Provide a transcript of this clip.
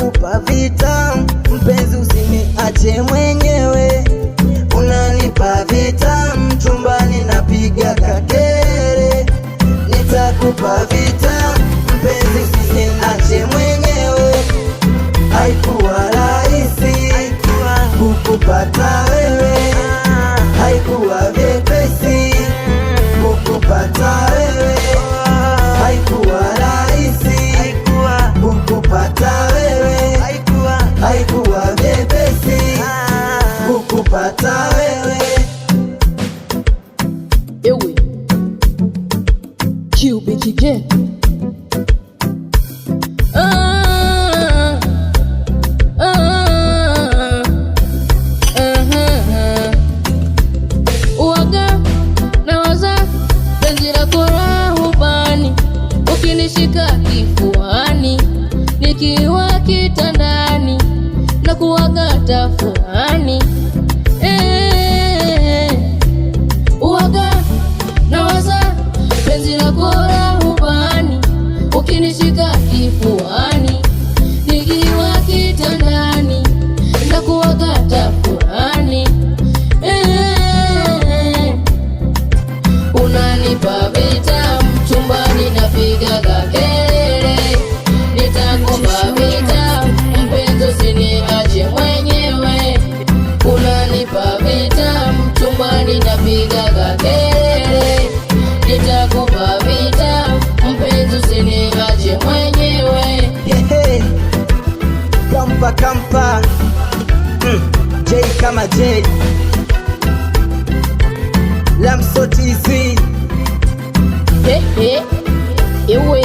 nitakupa vitamu, mpenzi usiniache mwenyewe. Unanipa vitamu, chumbani napiga kakere. Nitakupa vitamu, mpenzi usiniache mwenyewe. Haikuwa rahisi kukupata wewe, haikuwa vyepesi kukupata wewe, haikuwa rahisi kukupata wewe, haikuwa vyepesi kukupata wewe. Ewe QBTK uwaga na waza penzi lako rahubani, ukinishika kifuani nikiwa kitandani na kuwaga tafuani. Uwaga na waza penzi lako rahubani, ukinishika kifuani nikiwa kitandani na kuwaga tafuani. Unanipa vitamu, chumbani napiga kakere. Nitakupa vitamu, mpenzi usiniache mwenyewe. Unanipa vitamu, chumbani napiga kakere. Nitakupa vitamu, mpenzi usiniache mwenyewe. Kampa kampa J kama J Lamso TZ. Ewe